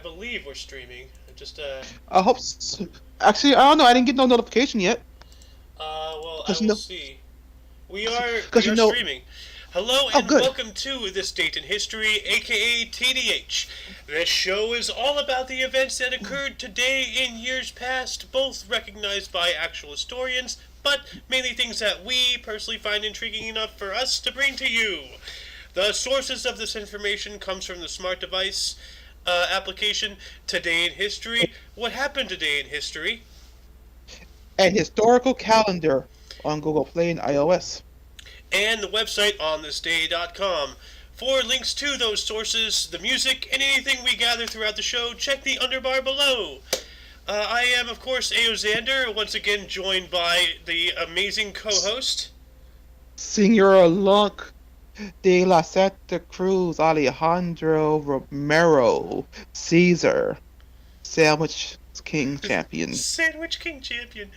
believe we're streaming. Just I hope. Actually, I don't know. I didn't get no notification yet. well, I Cause you will know, see. We are cause we you are know. streaming. Hello Oh, and good. welcome to This Date in History, aka TDH. This show is all about the events that occurred today in years past, both recognized by actual historians, but mainly things that we personally find intriguing enough for us to bring to you. The sources of this information comes from the smart device application Today in History. What happened today in history? An historical calendar on Google Play and iOS. And the website onthisday.com. For links to those sources, the music, and anything we gather throughout the show, check the underbar below. I am, of course, Aoxander, once again joined by the amazing co-host. Senor Lunk de la Santa Cruz Alejandro Romero Caesar, Sandwich King Champion. Sandwich King Champion.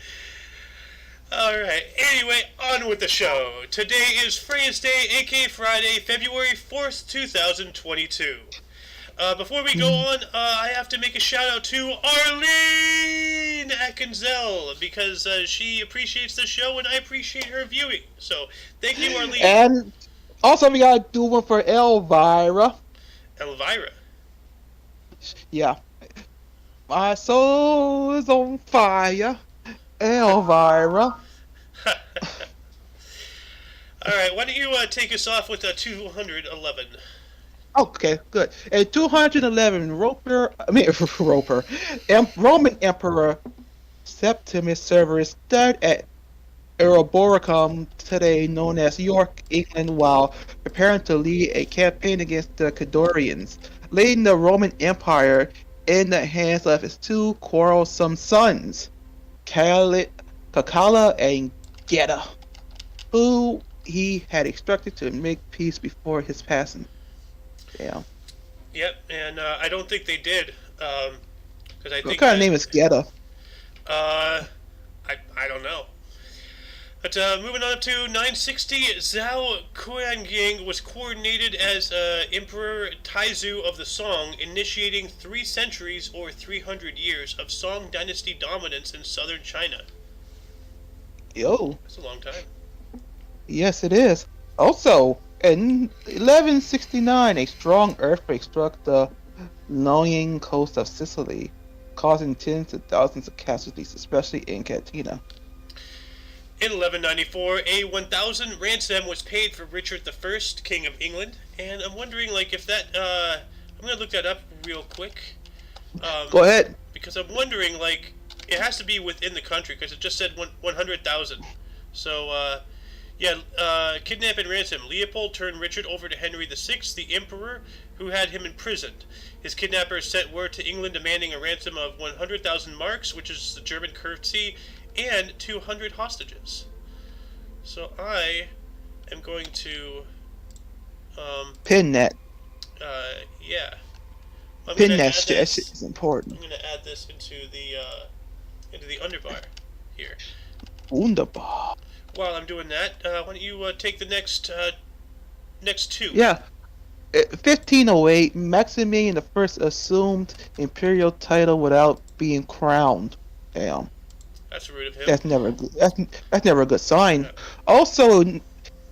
Alright, anyway, on with the show. Today is Freya's Day, aka Friday, February 4th, 2022. Before we go on, I have to make a shout out to Arlene Atkinzel because she appreciates the show and I appreciate her viewing. So, thank you, Arlene. And also, we gotta do one for Elvira. Elvira. Yeah. My soul is on fire. Elvira. Alright, why don't you take us off with 211? Okay, good. In 211, Roman Emperor Septimus Severus died at Eroboricum, today known as York, England, while preparing to lead a campaign against the Cadorians, leaving the Roman Empire in the hands of his two quarrelsome sons, Cacalla and Geta, who he had instructed to make peace before his passing. Yeah. Yep, and I don't think they did. Because I think What kind of name is Geta? I don't know. But moving on up to 960, Zhao Kuangying was coordinated as Emperor Taizu of the Song, initiating 3 centuries or 300 years of Song dynasty dominance in southern China. Yo. That's a long time. Yes, it is. Also, in 1169, a strong earthquake struck the Ionian coast of Sicily, causing tens of thousands of casualties, especially in Catania. In 1194, a 1,000 ransom was paid for Richard I, King of England, and I'm wondering, if that, I'm going to look that up real quick. Go ahead. Because I'm wondering, it has to be within the country, because it just said 100,000. So, kidnap and ransom. Leopold turned Richard over to Henry VI, the Emperor, who had him imprisoned. His kidnappers sent word to England demanding a ransom of 100,000 marks, which is the German currency, and 200 hostages. So I am going to Pin that. yeah. Pin that shit. That shit is important. I'm gonna add this into the underbar here. Wunderbar. While I'm doing that, why don't you take the next two? Yeah. 1508, Maximilian I assumed imperial title without being crowned. Damn. That's rude of him. That's never good. That's never a good sign. Yeah. Also, in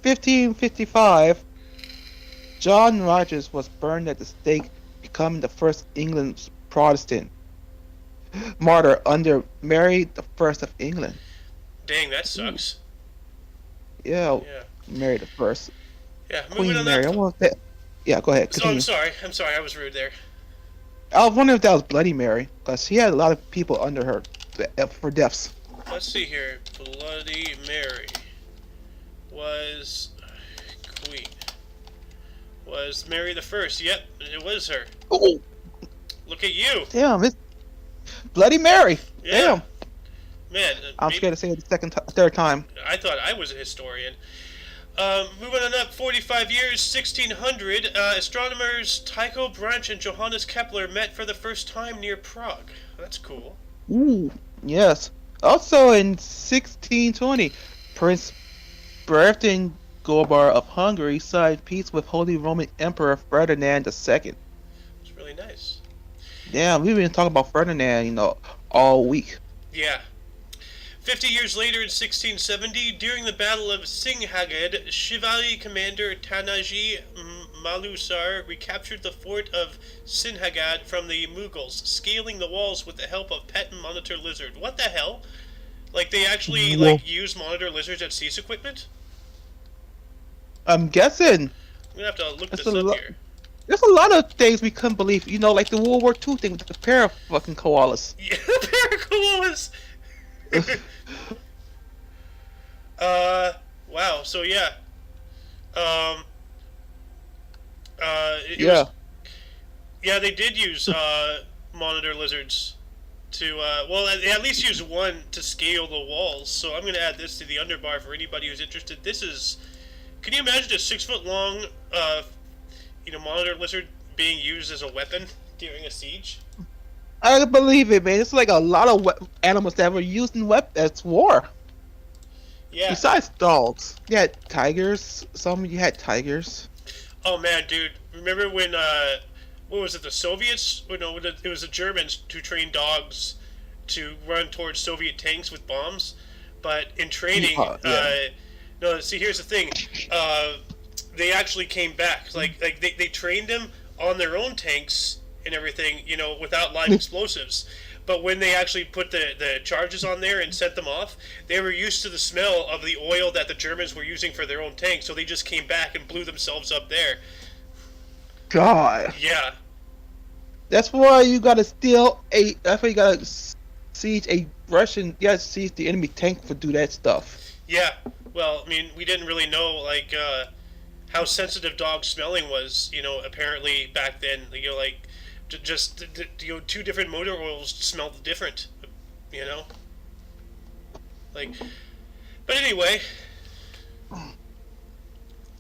1555, John Rogers was burned at the stake, becoming the first England's Protestant martyr under Mary I of England. Dang, that sucks. Yeah. Mary I. Yeah, Queen Mary. Yeah, go ahead. So I'm sorry, I was rude there. I was wondering if that was Bloody Mary, because she had a lot of people under her for deaths. Let's see here. Bloody Mary was queen. Was Mary the First? Yep, it was her. Oh, look at you. Damn, it's Bloody Mary. Yeah. Damn. Man, I'm scared to say it the third time. I thought I was a historian. Moving on up 45 years, 1600, astronomers Tycho Brahe and Johannes Kepler met for the first time near Prague. That's cool. Ooh, yes. Also in 1620, Prince Bertin Gobar of Hungary signed peace with Holy Roman Emperor Ferdinand II. It's really nice. Damn, we've been talking about Ferdinand, all week. Yeah. 50 years later, in 1670, during the Battle of Singhagad, Shivaji commander Tanaji Malusar recaptured the fort of Singhagad from the Mughals, scaling the walls with the help of pet monitor lizard. What the hell? Like, they actually, Whoa. use monitor lizards as siege equipment? I'm guessing I'm gonna have to look there's this a up lot. here. There's a lot of things we couldn't believe. Like the World War II thing with the pair of fucking koalas. Yeah, Paracolas! Wow, so yeah. Um, it Yeah. was, yeah, they did use, monitor lizards to, well, they at least use one to scale the walls, so I'm going to add this to the underbar for anybody who's interested. This is, can you imagine a 6 foot long, monitor lizard being used as a weapon during a siege? I believe it, man. It's like a lot of animals that were used in as war. Yeah. Besides dogs, you had tigers. You had tigers. Oh man, dude, remember when, what was it, the Soviets? Oh, no, it was the Germans who trained dogs to run towards Soviet tanks with bombs. But in training, Yeah. no, see, here's the thing. They actually came back. Like they trained them on their own tanks and everything, without live explosives. But when they actually put the charges on there and sent them off, they were used to the smell of the oil that the Germans were using for their own tanks, so they just came back and blew themselves up there. God. Yeah. That's why you gotta That's why you gotta siege a Russian. You gotta siege the enemy tank for do that stuff. Yeah. Well, I mean, we didn't really know, like, how sensitive dog smelling was, apparently back then. Just two different motor oils smelled different, you know? Like, but anyway.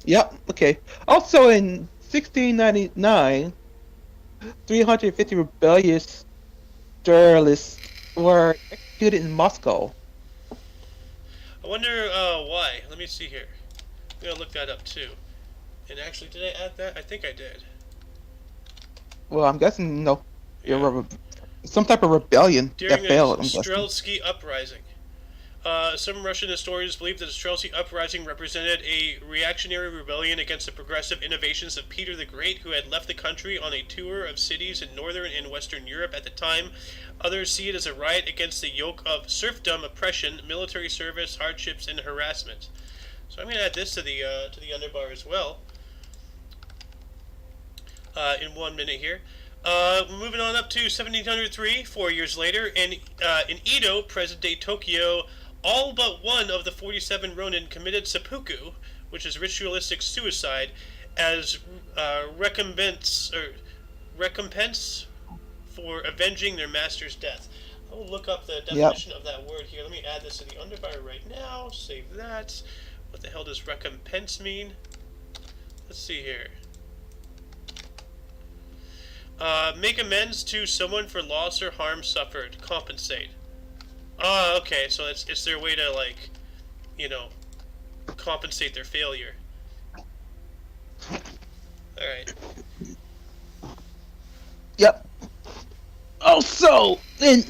Yep. Okay. Also, in 1699, 350 rebellious journalists were executed in Moscow. I wonder why. Let me see here. I'm gonna look that up too. And actually, did I add that? I think I did. Well, I'm guessing Yeah. some type of rebellion During that the failed. I'm guessing. Strelsky Uprising. Some Russian historians believe that the Strelsky Uprising represented a reactionary rebellion against the progressive innovations of Peter the Great, who had left the country on a tour of cities in northern and western Europe at the time. Others see it as a riot against the yoke of serfdom, oppression, military service, hardships, and harassment. So I'm going to add this to the underbar as well. In 1 minute here. Moving on up to 1703, 4 years later, in Edo, present-day Tokyo, all but one of the 47 Ronin committed seppuku, which is ritualistic suicide, as recompense for avenging their master's death. I will look up the definition of that word here. Let me add this to the underbar right now. Save that. What the hell does recompense mean? Let's see here. Make amends to someone for loss or harm suffered. Compensate. Oh, okay. So it's their way to, compensate their failure. All right. Yep. Also, in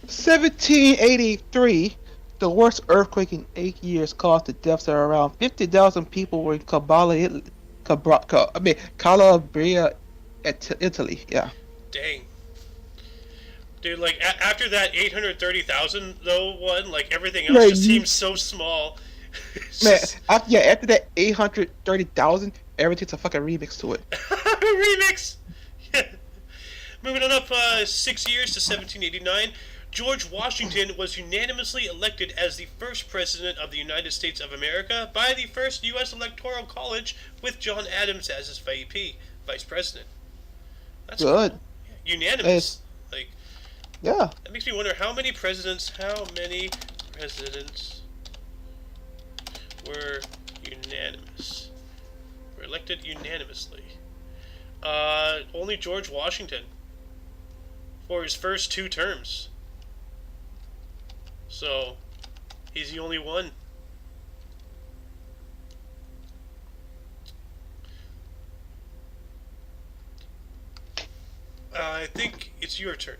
1783, the worst earthquake in 8 years caused the deaths of around 50,000 people were in Calabria, Italy. Yeah. Dang. Dude, like, after that 830,000, though, one, like, everything else just seems so small. Man, after that 830,000, everything's a fucking remix to it. Remix! Yeah. Moving on up 6 years to 1789, George Washington was unanimously elected as the first president of the United States of America by the first U.S. Electoral College, with John Adams as his vice president. That's good. Cool. Yeah. Unanimous. Yeah. That makes me wonder how many presidents were unanimous? Were elected unanimously. Only George Washington for his first 2 terms. So, he's the only one. I think it's your turn.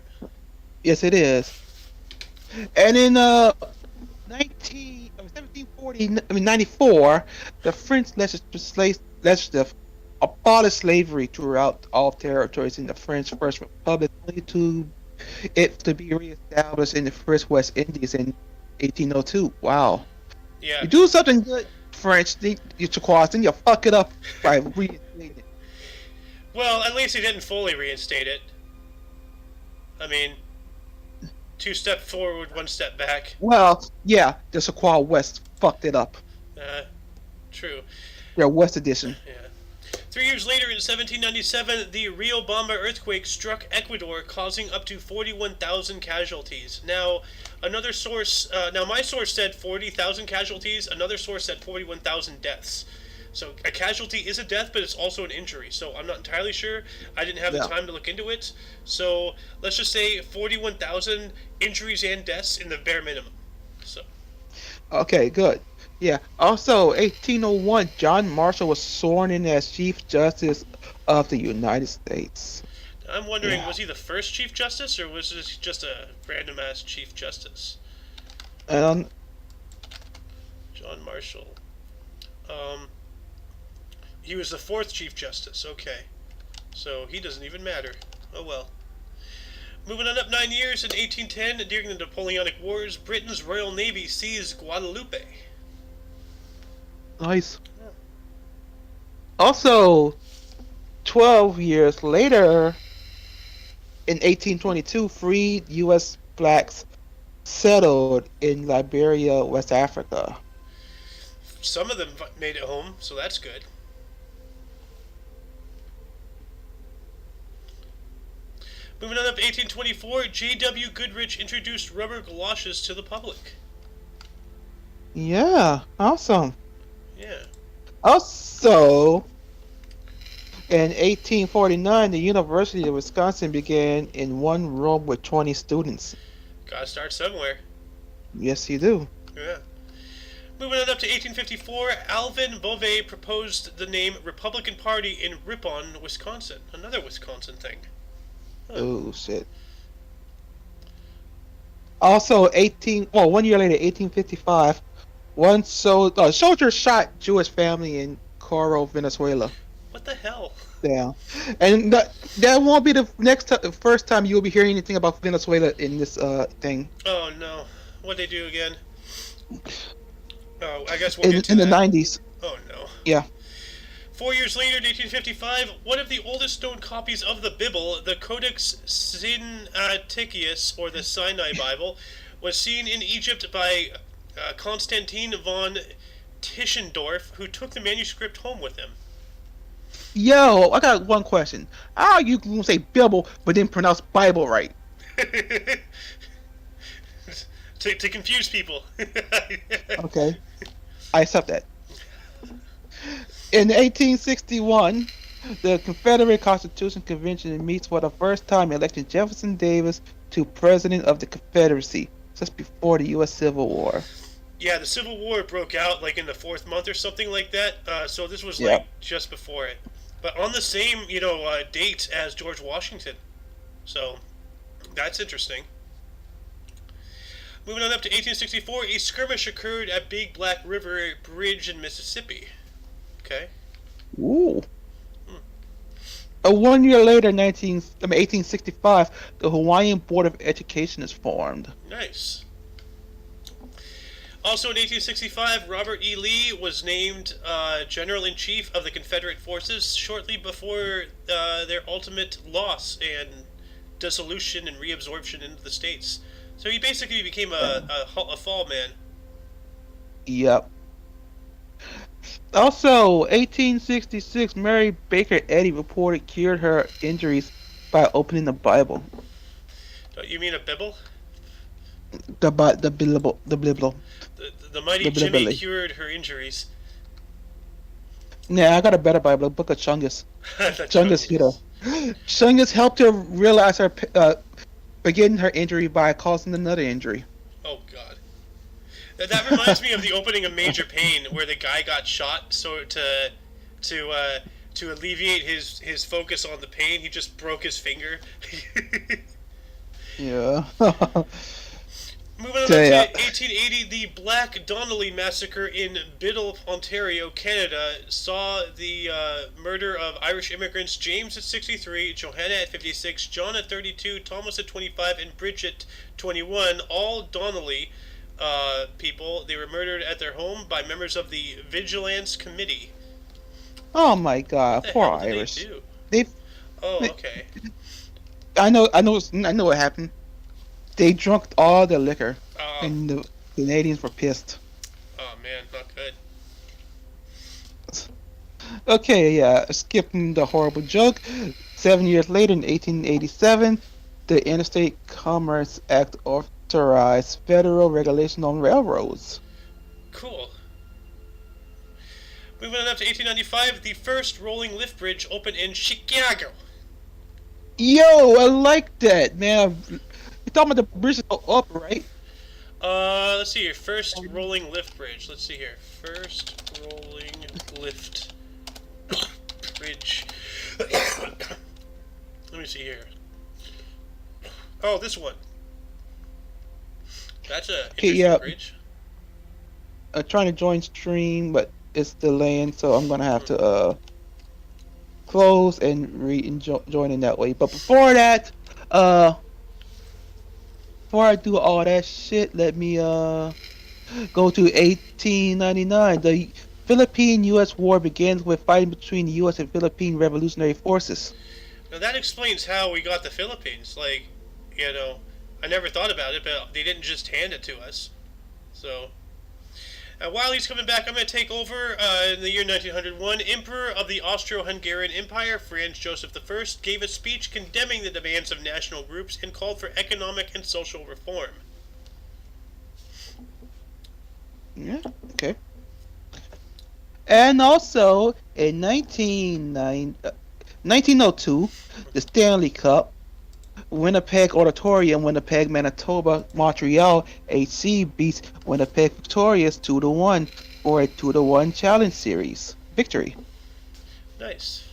Yes, it is. And in 1740, 94, the French legislative abolished slavery throughout all territories in the French First Republic, only to it to be reestablished in the First West Indies in 1802. Wow. Yeah. You do something good, French, you turquoise, then you fuck it up by reinstating it. Well, at least he didn't fully reinstate it. I mean, 2 step forward, 1 step back. Well, yeah, the Sequoia West fucked it up. True. Their West Edition. Yeah. 3 years later, in 1797, the Rio Bomba Earthquake struck Ecuador, causing up to 41,000 casualties. Now, another source, my source said 40,000 casualties. Another source said 41,000 deaths. So a casualty is a death, but it's also an injury. So I'm not entirely sure. I didn't have the time to look into it. So let's just say 41,000 injuries and deaths in the bare minimum. So. Okay, good. Yeah. Also, 1801, John Marshall was sworn in as Chief Justice of the United States. I'm wondering, was he the first Chief Justice, or was this just a random-ass Chief Justice? John Marshall. He was the 4th Chief Justice, okay. So he doesn't even matter. Oh well. Moving on up 9 years, in 1810, during the Napoleonic Wars, Britain's Royal Navy seized Guadeloupe. Nice. Also, 12 years later, in 1822, freed U.S. blacks settled in Liberia, West Africa. Some of them made it home, so that's good. Moving on up to 1824, J.W. Goodrich introduced rubber galoshes to the public. Yeah, awesome. Yeah. Also, in 1849, the University of Wisconsin began in one room with 20 students. Gotta start somewhere. Yes, you do. Yeah. Moving on up to 1854, Alvin Bovey proposed the name Republican Party in Ripon, Wisconsin. Another Wisconsin thing. Huh. Oh, shit. Also, 1 year later, 1855, a soldier shot Jewish family in Coro, Venezuela. What the hell? Yeah. And that won't be the first time you'll be hearing anything about Venezuela in this thing. Oh, no. What'd they do again? Oh, I guess we'll in, get to in that. the 90s. Oh, no. Yeah. 4 years later, in 1855, one of the oldest known copies of the Bible, the Codex Sinaiticus, or the Sinai Bible, was seen in Egypt by Constantine von Tischendorf, who took the manuscript home with him. Yo, I got one question. How you gonna say Bible but then pronounce Bible right? to confuse people. Okay. I accept that. In 1861, the Confederate Constitution Convention meets for the first time, electing Jefferson Davis to President of the Confederacy, just before the U.S. Civil War. Yeah, the Civil War broke out like in the 4th month or something like that, so this was Yep. like just before it. But on the same, date as George Washington. So, that's interesting. Moving on up to 1864, a skirmish occurred at Big Black River Bridge in Mississippi. Okay. Ooh. 1 year later, 1865, the Hawaiian Board of Education is formed. Nice. Also in 1865, Robert E. Lee was named General-in-Chief of the Confederate Forces shortly before their ultimate loss and dissolution and reabsorption into the States. So he basically became a fall man. Yep. Also, 1866, Mary Baker Eddy reported cured her injuries by opening the Bible. You mean a Bible? The Bible. The mighty Jimmy cured her injuries. Yeah, I got a better Bible, the Book of Chungus. Chungus hit her. Chungus. Chungus helped her realize her beginning her injury by causing another injury. Oh God. That reminds me of the opening of Major Payne, where the guy got shot to to alleviate his focus on the pain, he just broke his finger. Yeah. Moving on Okay, to yeah. 1880, the Black Donnelly Massacre in Biddle, Ontario, Canada, saw the murder of Irish immigrants James at 63, Johanna at 56, John at 32, Thomas at 25, and Bridget 21, all Donnelly people. They were murdered at their home by members of the Vigilance Committee. Oh my What God, the poor hell did they Irish. do? They, Oh, okay. I know what happened. They drunk all the liquor, and the Canadians were pissed. Oh man, not good. Okay, yeah, skipping the horrible joke. 7 years later, in 1887, the Interstate Commerce Act authorized federal regulation on railroads. Cool. Moving on up to 1895, the first rolling lift bridge opened in Chicago. Yo, I like that, man. You're talking about the bridge up, right? Let's see here. First rolling lift bridge. Let's see here. First rolling lift bridge. Let me see here. Oh, this one. That's a Okay, interesting yeah. bridge. I'm trying to join stream, but it's delaying, so I'm gonna have to close and join in that way. But before that, before I do all that shit, let me go to 1899. The Philippine-U.S. War begins with fighting between the U.S. and Philippine Revolutionary Forces. Now that explains how we got the Philippines. Like, you know, I never thought about it, but they didn't just hand it to us. So, while he's coming back, I'm going to take over. In the year 1901, Emperor of the Austro-Hungarian Empire, Franz Joseph I, gave a speech condemning the demands of national groups and called for economic and social reform. Yeah, okay. And also, in 1902, the Stanley Cup, Winnipeg Auditorium, Winnipeg, Manitoba, Montreal HC beats Winnipeg Victorious 2-1 for a 2-1 challenge series victory. Nice.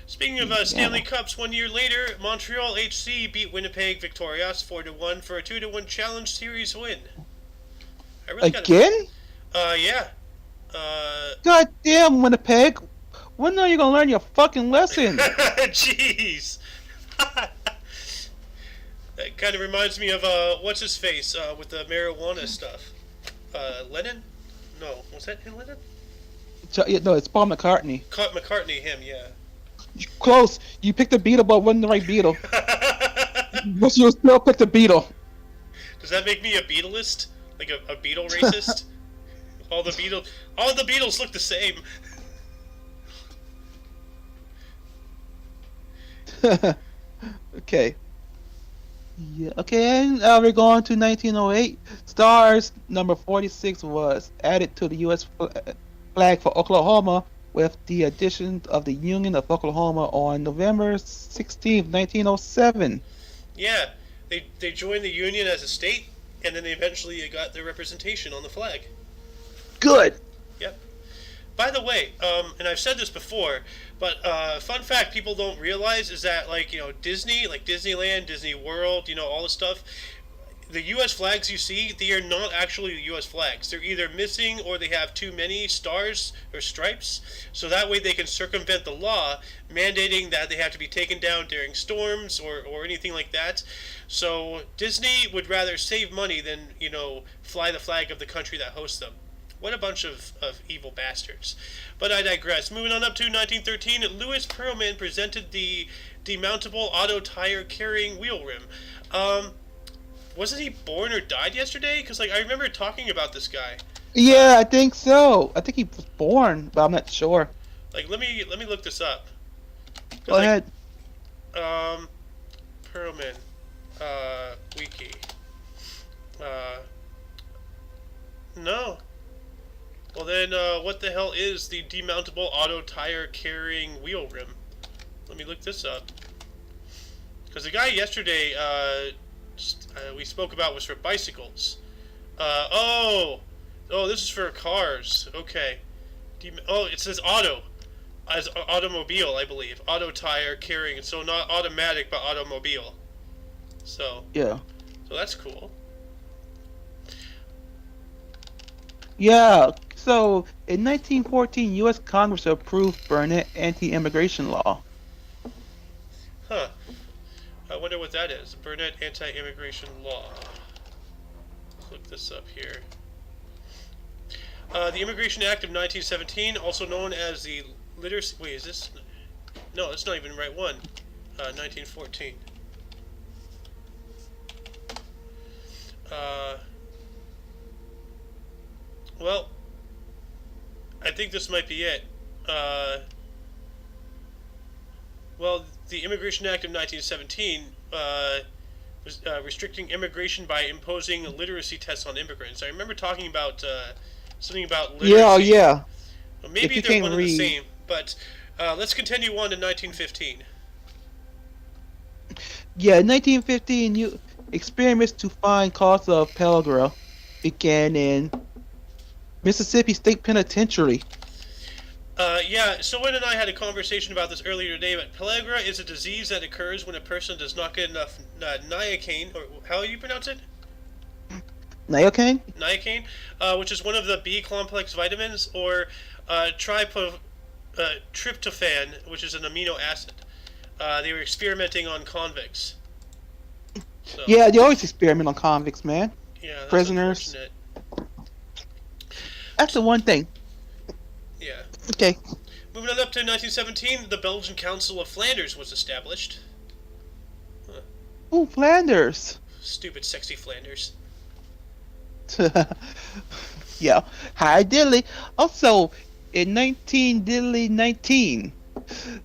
Speaking of Stanley Cups, 1 year later, Montreal HC beat Winnipeg Victorious 4-1 for a 2-1 challenge series win. I really Again? Yeah. God damn, Winnipeg. When are you gonna learn your fucking lesson? Jeez. That kind of reminds me of what's his face with the marijuana stuff. Lennon? No, was that him, Lennon? No, it's Paul McCartney. McCartney, him, yeah. Close. You picked the Beatle, but wasn't the right Beatle. But you still picked the Beatle. Does that make me a Beatlist? Like a Beatle racist? All the Beatles look the same. Okay. Yeah. Okay, and we're going to 1908. Stars number 46 was added to the U.S. flag for Oklahoma with the addition of the Union of Oklahoma on November 16th, 1907. Yeah, they joined the Union as a state, and then they eventually got their representation on the flag. Good. Yep. By the way, and I've said this before, but fun fact people don't realize is that, like, you know, Disney, like Disneyland, Disney World, you know, all this stuff, the U.S. flags you see, they are not actually the U.S. flags. They're either missing or they have too many stars or stripes, so that way they can circumvent the law mandating that they have to be taken down during storms or anything like that. So Disney would rather save money than, you know, fly the flag of the country that hosts them. What a bunch of evil bastards. But I digress. Moving on up to 1913, Louis Perlman presented the demountable auto tire carrying wheel rim. Wasn't he born or died yesterday? Because, like, I remember talking about this guy. Yeah, I think so. I think he was born, but I'm not sure. Like, let me look this up. Go ahead. Perlman, wiki. No. Well then, what the hell is the demountable auto tire carrying wheel rim? Let me look this up. Because the guy yesterday we spoke about was for bicycles. Oh, this is for cars. Okay. Oh, it says auto. as automobile, I believe. Auto tire carrying, so not automatic, but automobile. So, Yeah. so that's cool. Yeah. So in 1914, U.S. Congress approved Burnett anti-immigration law. Huh. I wonder what that is. Burnett anti-immigration law. Let's look this up here. The Immigration Act of 1917, also known as the Literacy... Wait, is this... No, that's not even the right one. 1914. Well, I think this might be it. Well, the Immigration Act of 1917 was restricting immigration by imposing literacy tests on immigrants. I remember talking about something about literacy. Yeah. Yeah. Well, If maybe you they're can't one and the read. same, but let's continue on to 1915. Yeah. In 1915, experiments to find cause of pellagra began in Mississippi State Penitentiary. Yeah, someone and I had a conversation about this earlier today, but pellagra is a disease that occurs when a person does not get enough niacin, or how do you pronounce it? Niacin? Niacin, which is one of the B complex vitamins, or tryptophan, which is an amino acid. They were experimenting on convicts. So, Yeah, they always experiment on convicts, man. yeah, that's Prisoners. unfortunate. That's the one thing. Yeah. Okay. Moving on up to 1917, the Belgian Council of Flanders was established. Huh. Ooh, Flanders. Stupid, sexy Flanders. Yeah. Hi, Dilly. Also, in 1919,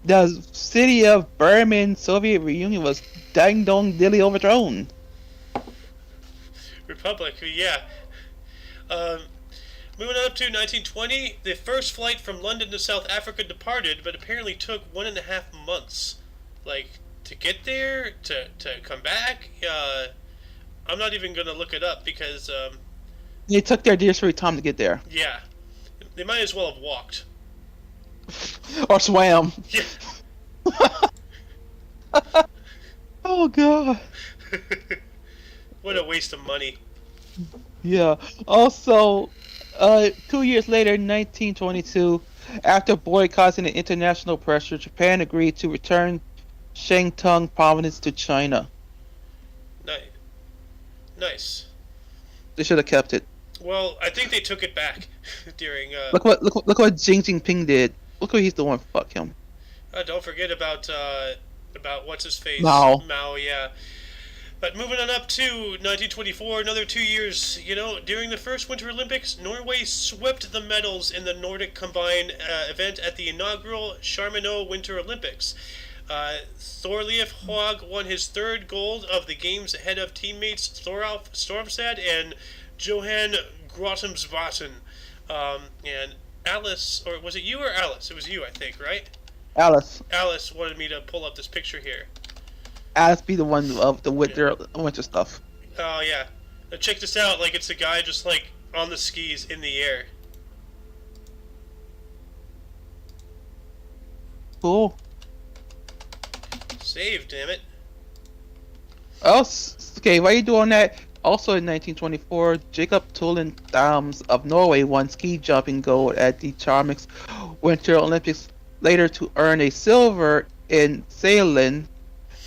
the city of Berlin, Soviet Union was dang dong dilly overthrown. Republic, yeah. Moving on up to 1920, the first flight from London to South Africa departed, but apparently took 1.5 months. Like, to get there, to come back. I'm not even going to look it up because, They took their dear sweet time to get there. yeah, they might as well have walked. Or swam. Yeah. Oh, God. What a waste of money. Yeah. Also, 2 years later, in 1922, after boycotting the international pressure, Japan agreed to return Shantung province to China. Nice. They should have kept it. Well, I think they took it back during. Look what Xi Jinping did. Look what he's doing. Fuck him. Don't forget about what's his face. Mao. Mao, yeah. But moving on up to 1924, another 2 years. You know, during the first Winter Olympics, Norway swept the medals in the Nordic combined event at the inaugural Charminot Winter Olympics. Thorleif Haug won his third gold of the games ahead of teammates Thoralf Stormstad and Johan Grottemsvaten. And Alice, or was it you or Alice? It was you, I think, right? Alice. Alice wanted me to pull up this picture here. Alice be the one of the winter stuff. Oh, yeah. Now check this out. Like, it's a guy just, like, on the skis in the air. Cool. Save, damn it. Oh, okay, while you doing that, also in 1924, Jacob Tulin Dams of Norway won ski jumping gold at the Charmix Winter Olympics, later to earn a silver in sailing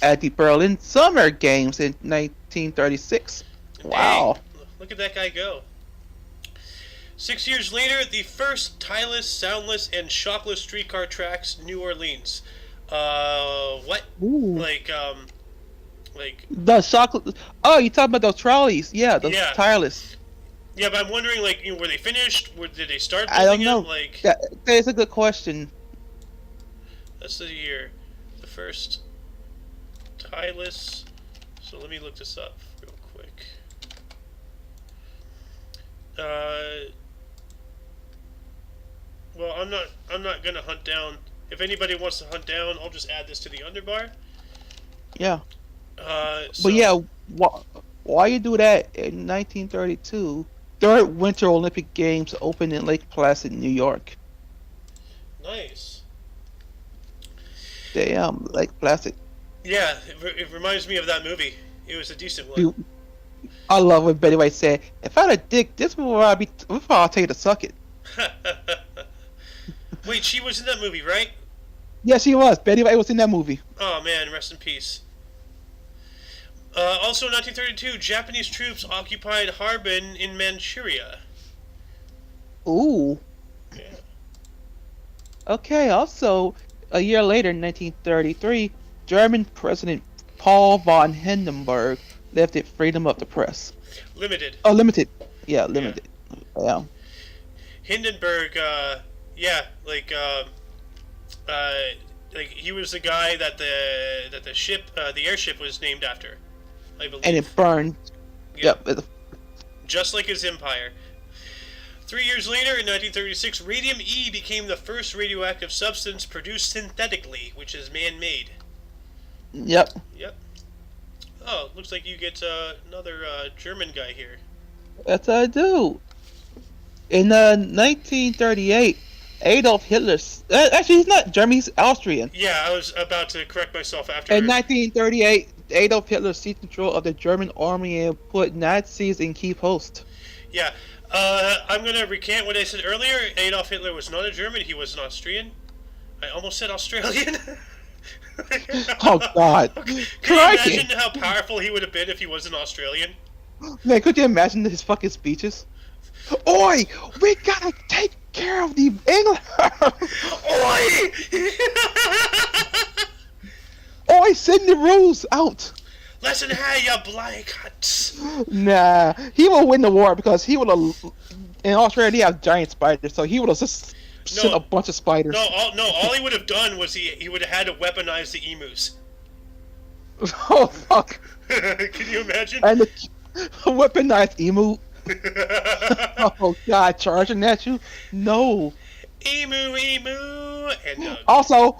at the Berlin Summer Games in 1936. Dang, Wow. look at that guy go. 6 years later, the first tileless, soundless, and shockless streetcar tracks, New Orleans. What? Ooh. Like, The chocolate. Oh, you talking about those trolleys? Yeah, those Yeah. tireless. yeah, but I'm wondering, like, were they finished? Did they start I don't building know. them? Like, That is a good question. that's the year. The first tileless. So let me look this up real quick. Well, I'm not gonna hunt down. If anybody wants to hunt down, I'll just add this to the underbar. Yeah. So, But yeah, why you do that in 1932? Third Winter Olympic Games opened in Lake Placid, New York. Nice. Damn, like classic. Yeah, it reminds me of that movie. It was a decent one. I love when Betty White said, "If I had a dick, this would where I'd be. Before I'll tell you to suck it." Wait, she was in that movie, right? Yeah, she was. Betty White was in that movie. Oh man, rest in peace. Also in 1932, Japanese troops occupied Harbin in Manchuria. Ooh. Yeah. Okay. Also, a year later, in 1933, German President Paul von Hindenburg lifted freedom of the press. Limited. Oh, limited. Yeah, limited. Yeah. Hindenburg, yeah, like he was the guy that the ship, the airship was named after, I believe. And it burned. Yeah. Yep. Just like his empire. 3 years later, in 1936, radium-E became the first radioactive substance produced synthetically, which is man-made. Yep. Yep. Oh, looks like you get another German guy here. That's what I do. In 1938, Adolf Hitler. Actually, he's not German. He's Austrian. Yeah, I was about to correct myself after. In 1938, Adolf Hitler seized control of the German army and put Nazis in key posts. Yeah. I'm going to recant what I said earlier. Adolf Hitler was not a German. He was an Austrian. I almost said Australian. Oh, God. Can you Crikey. imagine how powerful he would have been if he was an Australian? Man, could you imagine his fucking speeches? Oi! We gotta take care of the England! Oi! Oi, send the rules out! Listen here, you bloody cunts! Nah, he will win the war because he would have. In Australia, they have giant spiders, so he would have just sent a bunch of spiders. All he would have done was he would have had to weaponize the emus. Oh, fuck. Can you imagine? And the weaponized emu. Oh, God, charging at you? No. Emu, and Also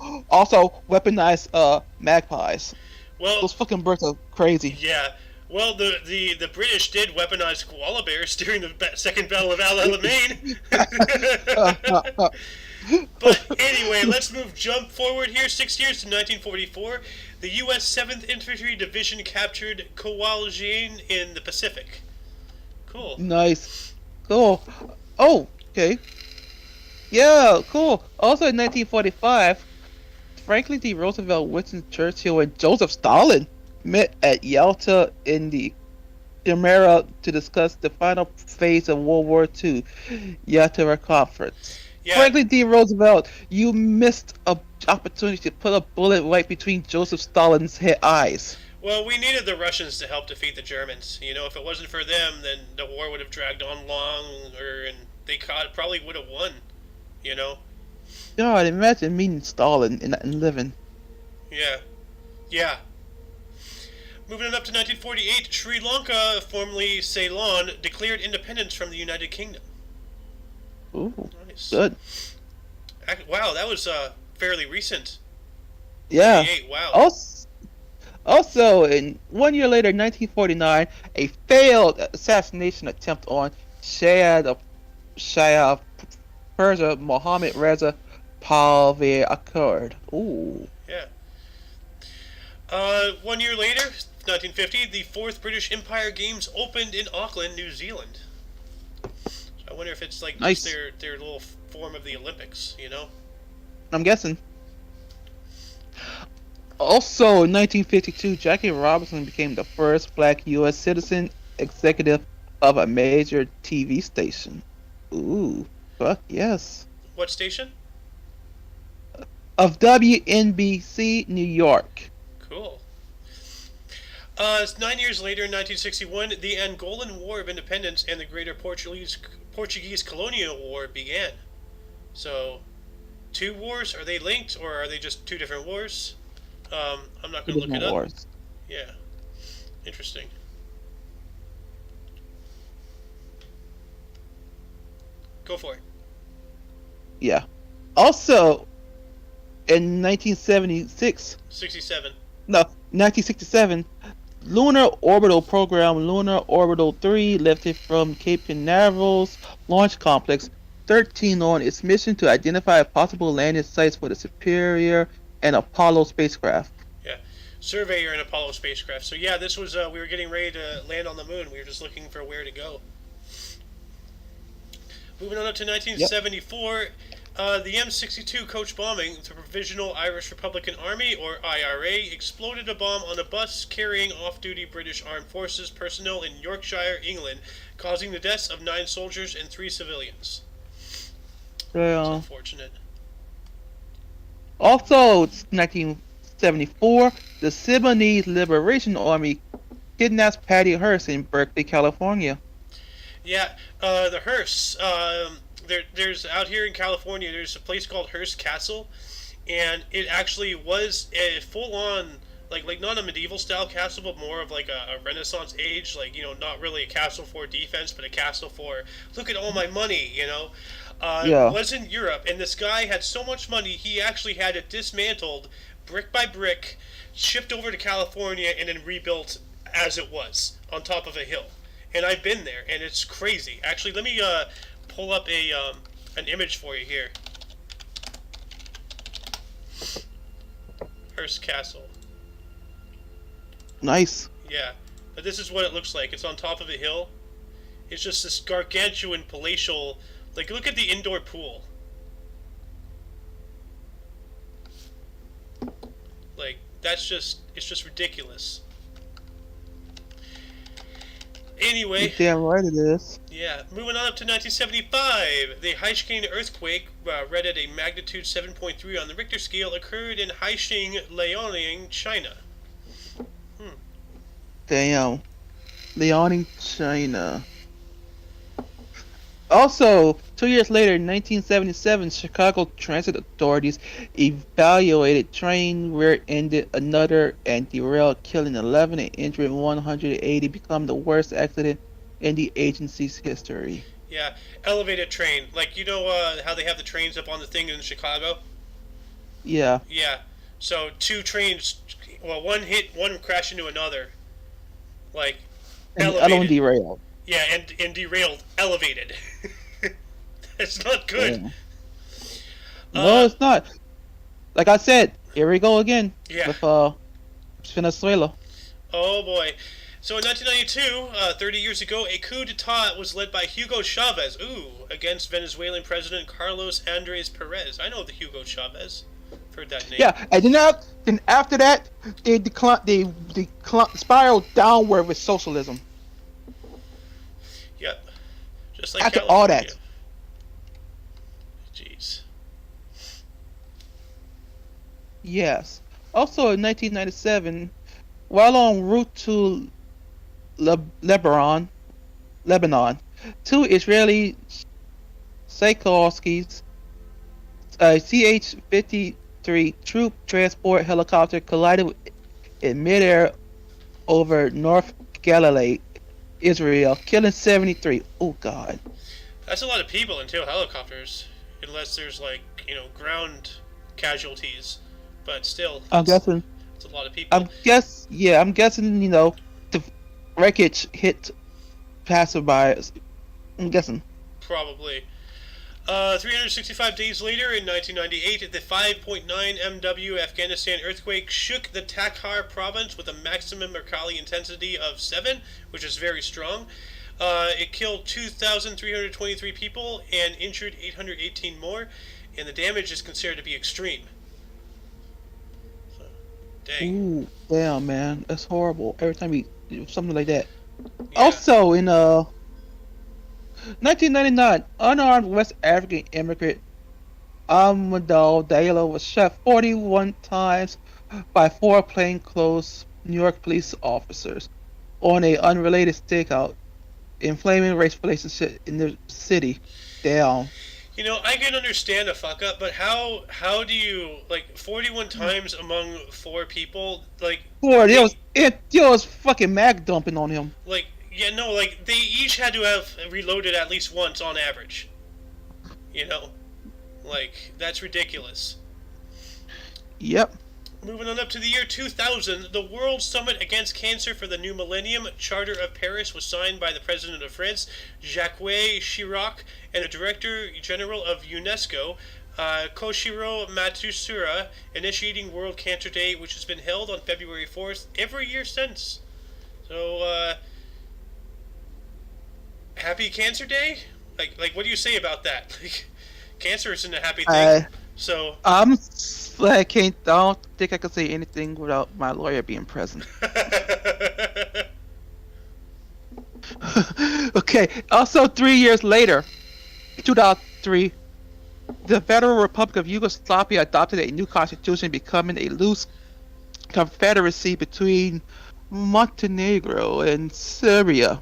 weaponized magpies. well, Those fucking birds are crazy. yeah. Well, the British did weaponize koala bears during the Second Battle of Alamein. But anyway, let's jump forward here 6 years to 1944. The U.S. 7th Infantry Division captured Kowaljian in the Pacific. Cool. Nice. Cool. Oh, okay. Yeah, cool. Also in 1945, Franklin D. Roosevelt, Winston Churchill, and Joseph Stalin met at Yalta in the Jumeirah to discuss the final phase of World War II, Yalta Conference. Yeah. Franklin D. Roosevelt, you missed an opportunity to put a bullet right between Joseph Stalin's eyes. Well, we needed the Russians to help defeat the Germans. You know, if it wasn't for them, then the war would have dragged on longer, and they probably would have won. You know? God, imagine meeting Stalin and living. Yeah. Yeah. Moving on up to 1948, Sri Lanka, formerly Ceylon, declared independence from the United Kingdom. Ooh, Nice. good. Wow, that was fairly recent. Yeah. 48, wow. Also, in 1 year later, 1949, a failed assassination attempt on Shah of Persia, Mohammad Reza Pahlavi occurred. Ooh. Yeah. 1 year later, 1950, the 4th British Empire Games opened in Auckland, New Zealand. So I wonder if it's like Nice. just their little form of the Olympics, you know? I'm guessing. Also, in 1952, Jackie Robinson became the first black U.S. citizen executive of a major TV station. Ooh, fuck yes. What station? Of WNBC New York. Cool. 9 years later, in 1961, the Angolan War of Independence and the Greater Portuguese Colonial War began. So, two wars, are they linked, or are they just two different wars? I'm not going to look it up. Wars. Yeah. Interesting. Go for it. Yeah. Also, in 1976, 67. no, 1967, Lunar Orbital Program Lunar Orbital 3 lifted from Cape Canaveral's Launch Complex 13 on its mission to identify possible landing sites for the Superior and Apollo spacecraft. Yeah, Surveyor and Apollo spacecraft. So yeah, this was we were getting ready to land on the moon. We were just looking for where to go. Moving on up to Yep. 1974, the M62 coach bombing, the Provisional Irish Republican Army, or IRA, exploded a bomb on a bus carrying off-duty British Armed Forces personnel in Yorkshire, England, causing the deaths of 9 soldiers and 3 civilians. It's Yeah. unfortunate. Also, it's 1974, the Sudanese Liberation Army kidnaps Patty Hearst in Berkeley, California. Yeah, the Hearst. There's out here in California. There's a place called Hearst Castle, and it actually was a full-on like not a medieval style castle, but more of like a Renaissance age. Like not really a castle for defense, but a castle for look at all my money. Yeah. Was in Europe, and this guy had so much money he actually had it dismantled, brick by brick, shipped over to California, and then rebuilt as it was on top of a hill. And I've been there, and it's crazy. Actually, let me pull up an image for you here. Hearst Castle. Nice. Yeah, but this is what it looks like. It's on top of a hill. It's just this gargantuan palatial. Like, look at the indoor pool. Like, it's just ridiculous. Anyway, You're damn right it is. yeah, moving on up to 1975. The Haixing earthquake, read at a magnitude 7.3 on the Richter scale, occurred in Haixing, Liaoning, China. Damn. Liaoning, China. Also, 2 years later, in 1977, Chicago transit authorities evaluated train rear-ended another and derailed, killing 11 and injuring 180, become the worst accident in the agency's history. Yeah, elevated train. Like, how they have the trains up on the thing in Chicago? Yeah. Yeah. So, 2 trains, well, one crashed into another. Like, And the other one elevated. derailed. Yeah, and derailed, elevated. It's not good. Yeah. No, it's not. Like I said, here we go again Yeah. with Venezuela. Oh boy. So in 1992, 30 years ago, a coup d'etat was led by Hugo Chavez, against Venezuelan President Carlos Andres Perez. I know the Hugo Chavez. I've heard that name. Yeah, and then after that, they spiraled downward with socialism. Yep. Just like After all California. that. Jeez. Yes. Also in 1997, while en route to Lebanon, 2 Israeli Sikorsky's CH-53 troop transport helicopter collided in midair over North Galilee, Israel, killing 73. Oh God. That's a lot of people in 2 helicopters. Unless there's ground casualties. But still, I'm guessing. it's a lot of people. I'm guessing. The wreckage hit passerbys. I'm guessing. Probably. 365 days later, in 1998, the 5.9 MW Afghanistan earthquake shook the Takhar province with a maximum Mercalli intensity of 7, which is very strong. It killed 2,323 people and injured 818 more, and the damage is considered to be extreme. So, dang. Ooh, damn, man, that's horrible. Every time you do something like that. Yeah. Also, in 1999, unarmed West African immigrant Amadou Diallo was shot 41 times by 4 plainclothes New York police officers on a unrelated stakeout, inflaming race relationship in the city. Damn. I can understand a fuck up, but how do you 41 times among 4 people? Boy, it was fucking mag dumping on him. They each had to have reloaded at least once on average. That's ridiculous. Yep. Moving on up to the year 2000, the World Summit Against Cancer for the New Millennium Charter of Paris was signed by the President of France, Jacques Chirac, and the Director General of UNESCO, Koshiro Matsuura initiating World Cancer Day, which has been held on February 4th every year since. So, happy Cancer Day? Like, what do you say about that? Like, cancer isn't a happy thing. So, I don't think I can say anything without my lawyer being present. Okay. Also, 3 years later, 2003, the Federal Republic of Yugoslavia adopted a new constitution, becoming a loose confederacy between Montenegro and Serbia.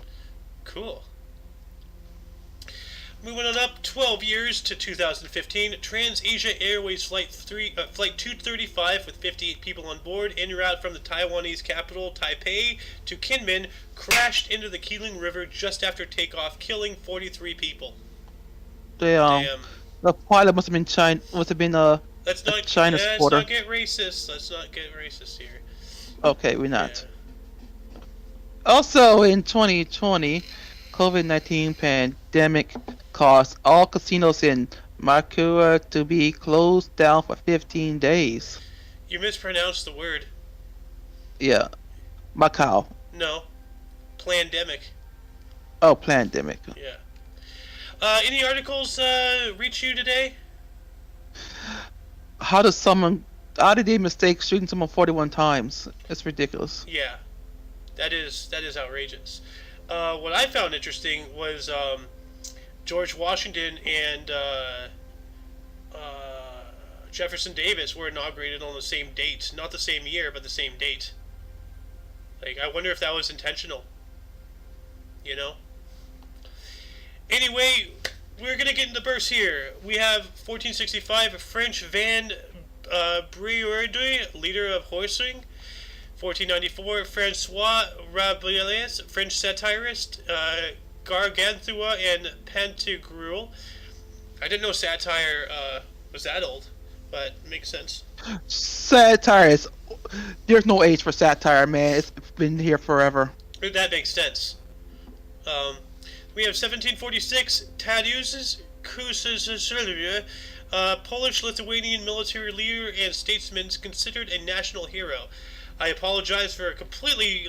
Cool. Moving on up 12 years to 2015, Trans-Asia Airways Flight 235 with 58 people on board en route from the Taiwanese capital Taipei to Kinmen crashed into the Keeling River just after takeoff, killing 43 people. The pilot must have been China. Must have been Let's not China supporter. Let's not get racist. Let's not get racist here. Okay, we're not. Yeah. Also, in 2020, COVID-19 pandemic caused all casinos in Macau to be closed down for 15 days. You mispronounced the word. Yeah, Macau. No, plandemic. Oh, pandemic. Yeah. Any articles reach you today? How did they mistake shooting someone 41 times? It's ridiculous. Yeah, that is outrageous. What I found interesting was George Washington and Jefferson Davis were inaugurated on the same date. Not the same year, but the same date. Like, I wonder if that was intentional. You know? Anyway, we're going to get into bursts here. We have 1465, French Van Brioude, leader of horsing. 1494, Francois Rabelais, French satirist. Gargantua and Pantagruel. I didn't know satire was that old, but it makes sense. Satire is... There's no age for satire, man. It's been here forever. That makes sense. We have 1746, Tadeusz Kościuszko, Polish-Lithuanian military leader and statesman, considered a national hero. I apologize for completely,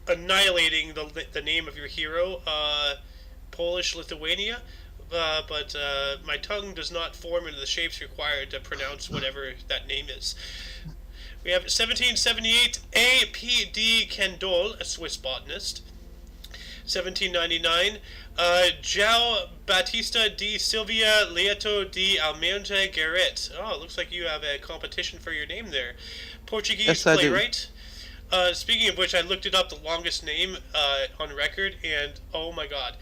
annihilating the name of your hero, Polish-Lithuania, but my tongue does not form into the shapes required to pronounce whatever that name is. We have 1778, A. P. D. Candolle, a Swiss botanist. 1799, João Batista de Silvia Leito de Almeida Garrett. Oh, it looks like you have a competition for your name there. Portuguese Yes, I do. playwright. Speaking of which, I looked it up, the longest name on record, and oh my god.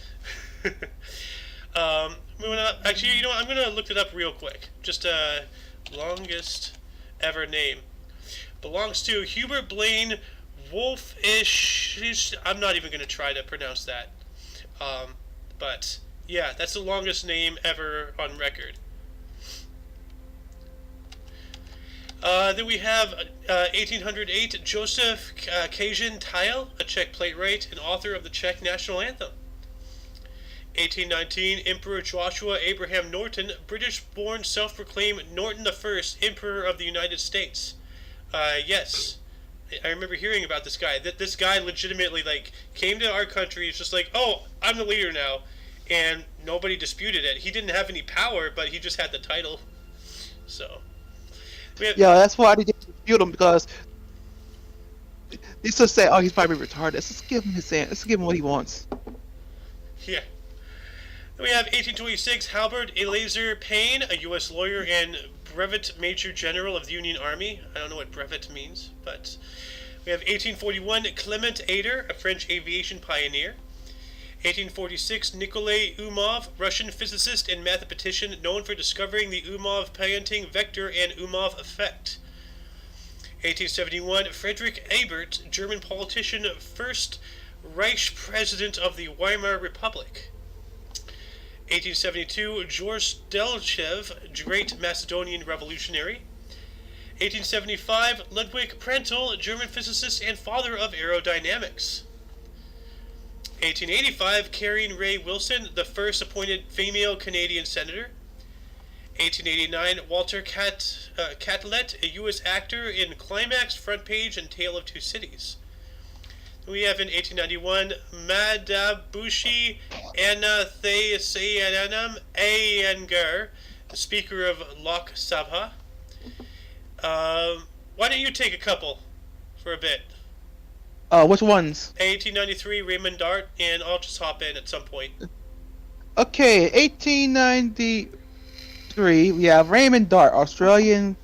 Moving up. Actually, you know what? I'm going to look it up real quick. Just longest ever name. Belongs to Hubert Blaine Wolfish. I'm not even going to try to pronounce that. But yeah, that's the longest name ever on record. Then we have 1808, Joseph Kazin Tyle, a Czech playwright and author of the Czech national anthem. 1819, Emperor Joshua Abraham Norton, British-born self-proclaimed Norton I, Emperor of the United States. Yes, I remember hearing about this guy. This guy legitimately came to our country. He's just like, oh, I'm the leader now, and nobody disputed it. He didn't have any power, but he just had the title. So. Yeah, that's why they didn't dispute him, because they just say, "Oh, he's probably retarded. Let's just give him let's give him what he wants." Yeah. Then we have 1826, Halbert Eleazar Payne, a U.S. lawyer and brevet major general of the Union Army. I don't know what brevet means, but we have 1841, Clement Ader, a French aviation pioneer. 1846, Nikolai Umov, Russian physicist and mathematician known for discovering the Umov-Poynting vector and Umov effect. 1871, Friedrich Ebert, German politician, first Reich president of the Weimar Republic. 1872, George Delchev, great Macedonian revolutionary. 1875, Ludwig Prandtl, German physicist and father of aerodynamics. 1885, Karen Ray Wilson, the first appointed female Canadian senator. 1889, Walter Catlett, a U.S. actor in Climax, Front Page, and Tale of Two Cities. We have in 1891, Madabushi Anathasayanam Iyengar, the Speaker of Lok Sabha. Why don't you take a couple for a bit? Which ones? 1893, Raymond Dart, and I'll just hop in at some point. Okay, 1893, we have Raymond Dart, Australian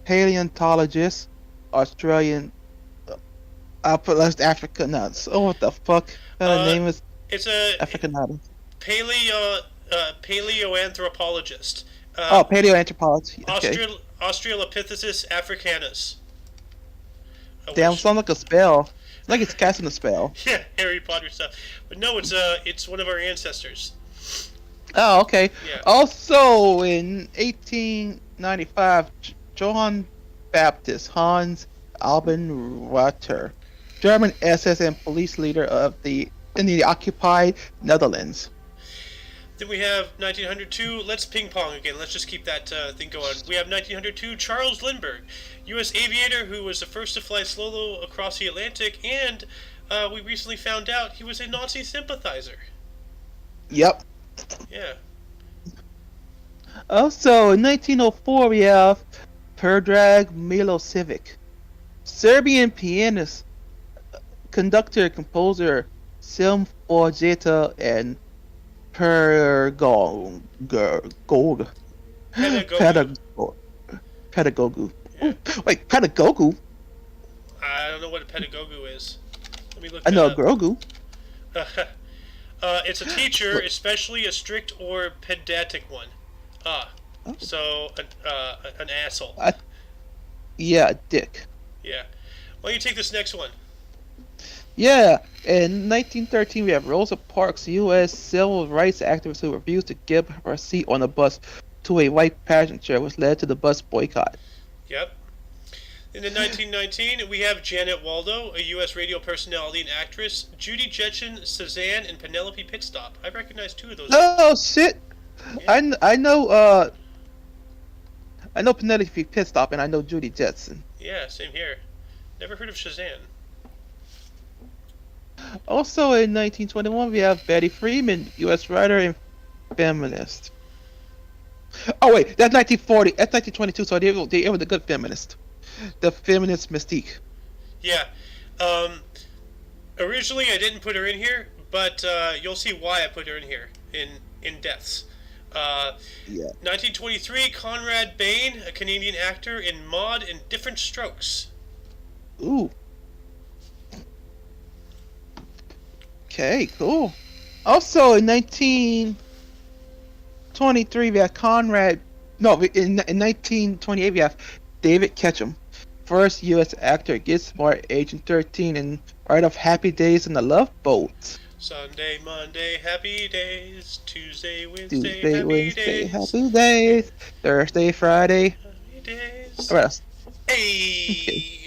paleontologist, Australian, I'll put less Africa nuts. Oh, what the fuck? What name is It's a Africa nuts? paleoanthropologist. Paleoanthropology. Okay. Australopithecus africanus. Damn, sounds like a spell. It's like it's casting a spell. Yeah, Harry Potter stuff. But no, it's one of our ancestors. Oh, okay. Yeah. Also, in 1895, Johann Baptist Hans Albenwater, German SS and police leader in the occupied Netherlands. Then we have 1902. Let's ping pong again. Let's just keep that thing going. We have 1902. Charles Lindbergh, U.S. aviator who was the first to fly solo across the Atlantic, and we recently found out he was a Nazi sympathizer. Yep. Yeah. Also, in 1904, we have Predrag Milosevic, Serbian pianist, conductor, composer, Symphorgeta, and Pedagogue. Pedagogue. Yeah. Wait, Pedagogue? I don't know what a pedagogue is. Let me look. I know Grogu. It's a teacher, especially a strict or pedantic one. So an asshole. Yeah, dick. Yeah. Why don't you take this next one? Yeah, in 1913 we have Rosa Parks, U.S. civil rights activist who refused to give her seat on a bus to a white passenger, which led to the bus boycott. Yep. And in 1919, we have Janet Waldo, a U.S. radio personality and actress, Judy Jetson, Suzanne, and Penelope Pitstop. I recognize two of those. Oh shit! Yeah. I know Penelope Pitstop and I know Judy Jetson. Yeah, same here. Never heard of Shazam. Also in 1921 we have Betty Freeman, U.S. writer and feminist. Oh wait, that's 1940. That's 1922. So they were the good feminist, the feminist mystique. Yeah. Originally I didn't put her in here, but you'll see why I put her in here in deaths. Yeah. 1923, Conrad Bain, a Canadian actor in Maude and Different Strokes. Ooh. Okay, cool. Also in 1923 we have in 1928 we have David Ketchum, first U.S. actor, Get Smart, Agent 13, and writer of Happy Days and the Love Boat. Sunday, Monday, happy days. Tuesday, Wednesday, happy days. Thursday, Friday. Happy days. Rest. Hey.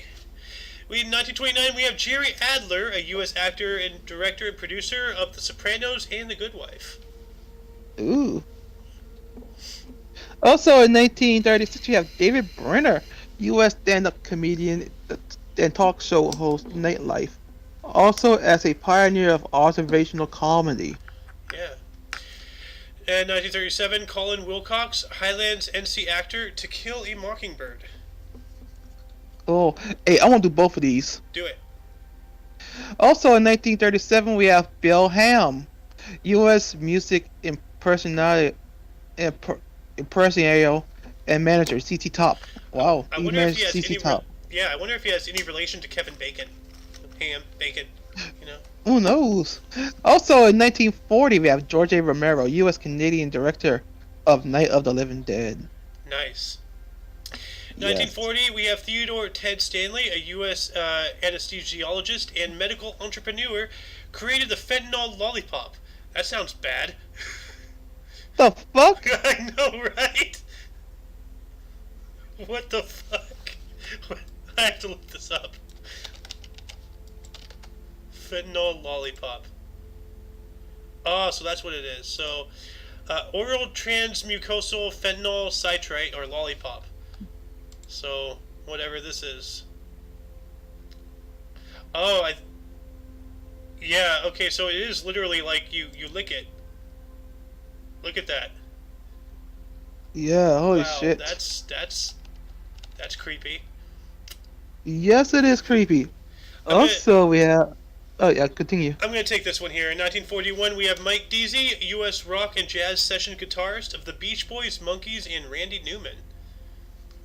In 1929, we have Jerry Adler, a U.S. actor and director and producer of The Sopranos and The Good Wife. Ooh. Also in 1936, we have David Brenner, U.S. stand-up comedian and talk show host, Nightlife. Also as a pioneer of observational comedy. Yeah. And 1937, Colin Wilcox, Highlands NC actor, To Kill a Mockingbird. Oh, hey, I want to do both of these. Do it. Also in 1937, we have Bill Ham, U.S. music impersonator and manager, CT Top. Wow, I wonder if he has CT Top. I wonder if he has any relation to Kevin Bacon. Ham, Bacon, you know. Who knows? Also in 1940, we have George A. Romero, U.S. Canadian director of Night of the Living Dead. Nice. Yes. 1940, we have Theodore Ted Stanley, a U.S. Anesthesiologist and medical entrepreneur, created the Fentanyl Lollipop. That sounds bad. The fuck? I know, right? What the fuck? I have to look this up. Fentanyl Lollipop. Oh, so that's what it is. So, Oral transmucosal fentanyl citrate or lollipop. So whatever this is. Oh, yeah. Okay, so it is literally like you lick it. Look at that. Yeah, holy Wow, shit. that's creepy. Yes, it is creepy. I'm gonna Also, we have. Oh, yeah, continue. I'm gonna take this one here. In 1941, we have Mike Deasy, U.S. rock and jazz session guitarist of the Beach Boys, Monkees, and Randy Newman.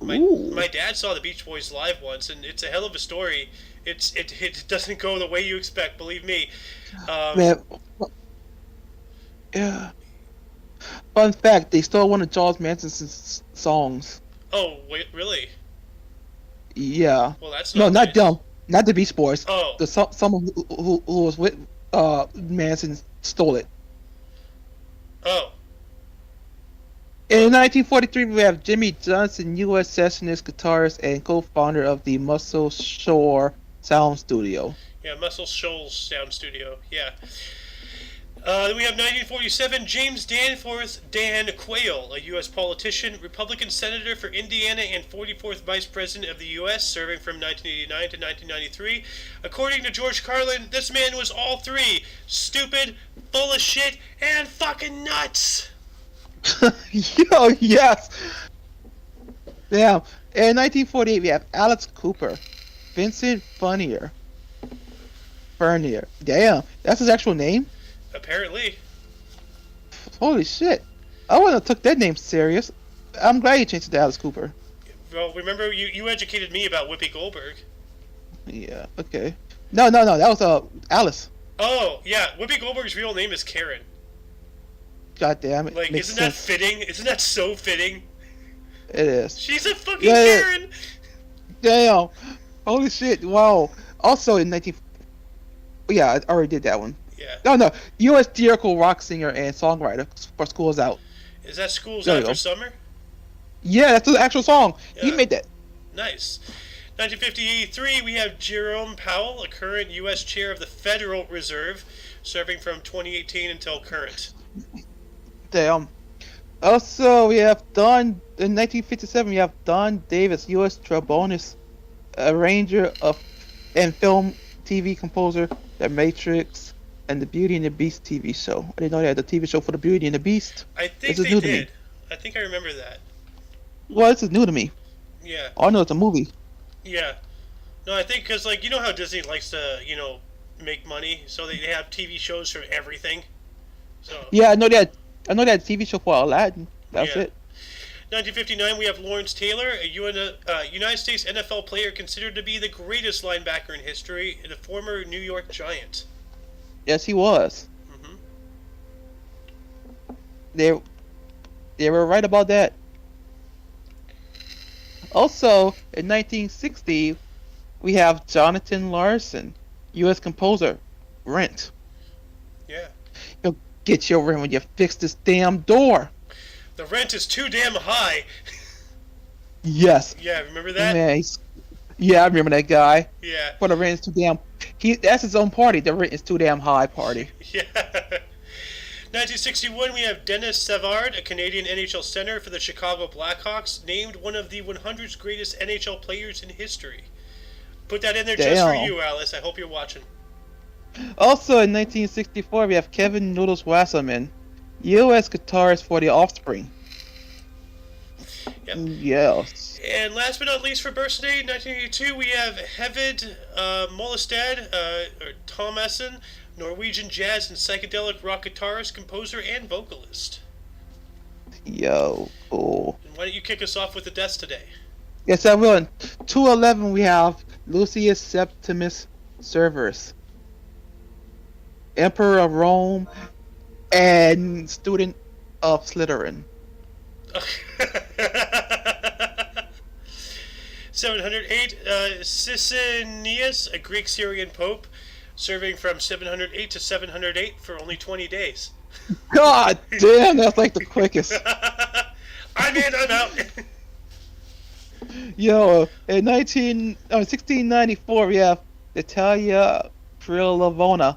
Ooh. My dad saw the Beach Boys live once, and it's a hell of a story. It doesn't go the way you expect, believe me. Man, yeah. Fun fact, they stole one of Charles Manson's songs. Oh, wait, really? Yeah. Well, that's No, not not nice. them. Not the Beach Boys. Oh, Someone who was with Manson stole it. oh, In 1943, we have Jimmy Johnson, U.S. sessionist, guitarist, and co-founder of the Muscle Sound Studio. yeah, Muscle Shoals Sound Studio. Yeah. Then we have 1947, James Danforth Dan Quayle, a U.S. politician, Republican senator for Indiana, and 44th Vice President of the U.S., serving from 1989 to 1993. According to George Carlin, this man was all three: stupid, full of shit, and fucking nuts. Yo, yes. Yeah. In 1948, we have Alex Cooper, Vincent Furnier. Damn, that's his actual name? Apparently. Holy shit. I wouldn't have took that name serious. I'm glad you changed it to Alice Cooper. Well, remember you educated me about Whoopi Goldberg. Yeah, okay. No, that was Alice. Oh, yeah, Whoopi Goldberg's real name is Karen. God damn it. Like, Makes isn't that sense. fitting? Isn't that so fitting? It is. She's a fucking Yeah. Karen! Damn. Holy shit. Wow. Also in 19... Yeah, I already did that one. Yeah. No. U.S. theatrical rock singer and songwriter for School's Out. Is that School's There you Out go. for Summer? Yeah, that's the actual song. He Yeah. made that. Nice. 1953, we have Jerome Powell, a current U.S. chair of the Federal Reserve, serving from 2018 until current. Damn. Also, we have Don... In 1957, we have Don Davis, U.S. trombonist, arranger of and film TV composer, The Matrix, and the Beauty and the Beast TV show. I didn't know they had a TV show for the Beauty and the Beast. I think This is they new to me. did. I think I remember that. Well, this is new to me. Yeah. All I know it's a movie. Yeah. No, I think because, like, you know how Disney likes to, make money, so they have TV shows for everything. So. Yeah, I know that. I know that TV show for Aladdin. That's Yeah. it. 1959, we have Lawrence Taylor, a United States NFL player considered to be the greatest linebacker in history, and a former New York Giant. Yes, he was. Hmm. They were right about that. Also, in 1960, we have Jonathan Larson, U.S. composer, Rent. Yeah. You'll get your rent when you fix this damn door. The rent is too damn high. Yes. Yeah, remember that? Man, yeah, I remember that guy. Yeah. For the rent is too damn... That's his own party. The rent is too damn high party. Yeah. 1961, we have Dennis Savard, a Canadian NHL center for the Chicago Blackhawks, named one of the 100 greatest NHL players in history. Put that in there just for Damn. you, Alice. I hope you're watching. Also, in 1964, we have Kevin Noodles Wasserman, U.S. guitarist for The Offspring. Yep. Yes. And last but not least for birthday, 1982, we have Hevid Molestad, or Tom Essen, Norwegian jazz and psychedelic rock guitarist, composer, and vocalist. Yo. Oh. And why don't you kick us off with the deaths today? Yes, I will. In 211, we have Lucius Septimus Severus, Emperor of Rome, and student of Slytherin. 708, Sisinnius, a Greek Syrian pope, serving from 708 to 708 for only 20 days. God damn, that's like the quickest. I'm in, I'm out. Yo, in 1694, we have Natalia Krilovna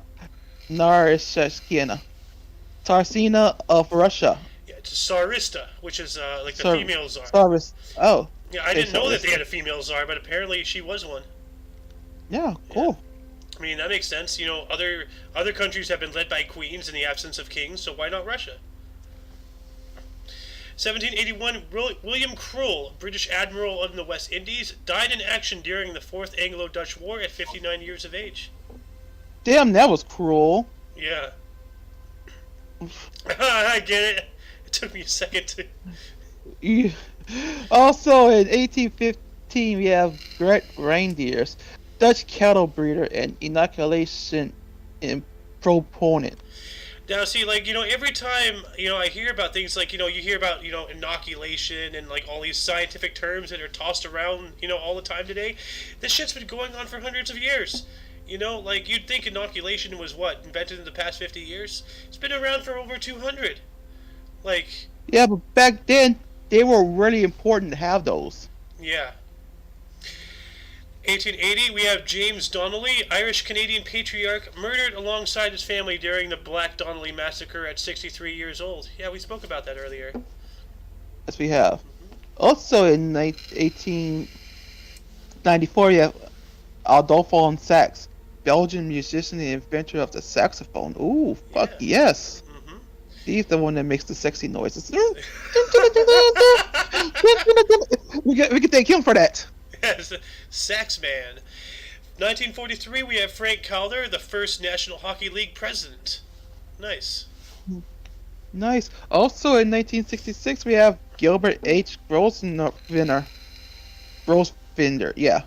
Narishkina, Tarsina of Russia. It's a Tsarista, which is like the Sar- female czar. Cyrus. Oh, Yeah, I okay, didn't know that they Cyrus. had a female czar, but apparently she was one. Yeah, Yeah. cool. I mean, that makes sense. You know, other countries have been led by queens in the absence of kings, so why not Russia? 1781, William Crowell, British admiral in the West Indies, died in action during the Fourth Anglo-Dutch War at 59 years of age. Damn, that was cruel. Yeah. I get it. It took me a second to... Yeah. Also, in 1815, we have Gret Reindeers, Dutch cattle breeder and inoculation proponent. Now, see, like, you know, every time, you know, I hear about things like, you know, you hear about, you know, inoculation and, like, all these scientific terms that are tossed around, you know, all the time today. This shit's been going on for hundreds of years. You know, like, you'd think inoculation was, what, invented in the past 50 years? It's been around for over 200. Like... Yeah, but back then, they were really important to have those. Yeah. 1880, we have James Donnelly, Irish-Canadian patriarch, murdered alongside his family during the Black Donnelly massacre at 63 years old. Yeah, we spoke about that earlier. Yes, we have. Also, in 1894, we have Adolphe on sax, Belgian musician and inventor of the saxophone. Ooh, fuck Yeah. yes. Mm-hmm. He's the one that makes the sexy noises. we can thank him for that. Yes, Sax Man. 1943, we have Frank Calder, the first National Hockey League president. Nice. Nice. Also, in 1966, we have Gilbert H. Grosvenor. Yeah.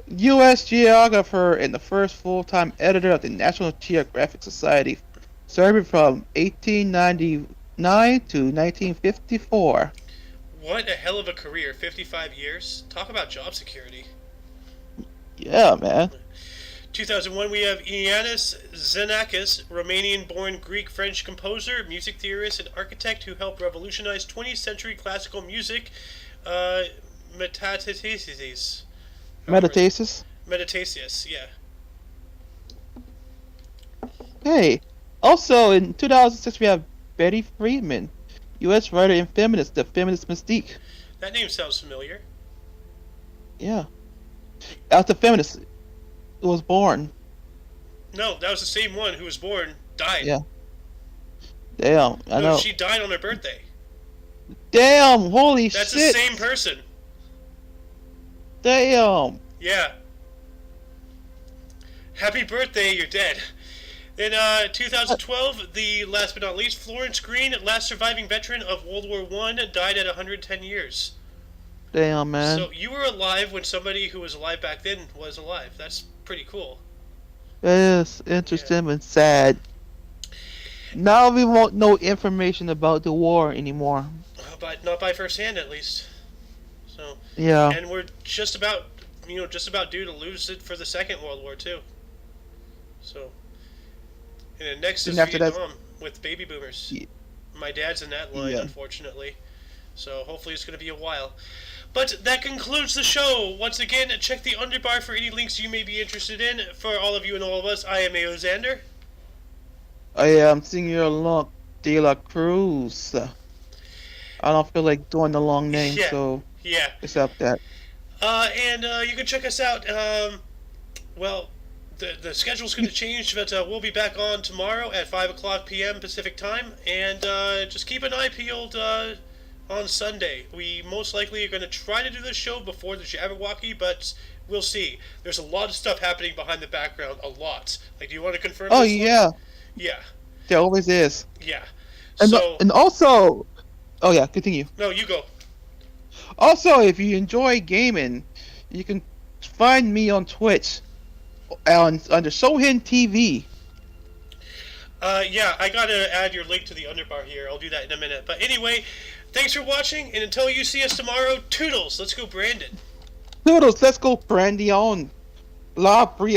U.S. geographer and the first full-time editor of the National Geographic Society, serving from 1899 to 1954. What a hell of a career, 55 years. Talk about job security. Yeah, man. 2001, we have Ioannis Xenakis, Romanian-born Greek-French composer, music theorist, and architect who helped revolutionize 20th century classical music. Metathesis. Meditasis. Yeah. Hey. Also, in 2006, we have Betty Friedman, U.S. writer and feminist, the feminist mystique. That name sounds familiar. Yeah. As the feminist was born. No, that was the same one who was born, died. Yeah. Damn, I know. She died on her birthday. Damn, holy That's shit. the same person. Damn. Yeah. Happy birthday, you're dead. In 2012, the last but not least, Florence Green, last surviving veteran of World War I, died at 110 years. Damn, man. So you were alive when somebody who was alive back then was alive. That's pretty cool. It is interesting and sad. Now we won't know information about the war anymore. But not by first hand, at least. So. Yeah. And we're just about due to lose it for the Second World War too. So. And then next is Vietnam with baby boomers. Yeah. My dad's in that line, Yeah. unfortunately. So hopefully it's going to be a while. But that concludes the show. Once again, check the underbar for any links you may be interested in. For all of you and all of us, I am A.O. Xander. I am Senior Long De La Cruz. I don't feel like doing the long name, so Yeah. accept that. And you can check us out. Well, the schedule's going to change, but we'll be back on tomorrow at 5 o'clock p.m. Pacific time. And just keep an eye peeled on Sunday. We most likely are going to try to do this show before the Jabberwocky, but we'll see. There's a lot of stuff happening behind the background. A lot. Like, do you want to confirm Oh, this yeah. one? Yeah. There always is. Yeah. And, So, and also... Oh, yeah, continue. no, you go. Also, if you enjoy gaming, you can find me on Twitch under Sohin TV. Yeah, I gotta add your link to the underbar here. I'll do that in a minute. But anyway, thanks for watching, and until you see us tomorrow, toodles. Let's go, Brandon. Toodles, let's go, Brandy on. La Brie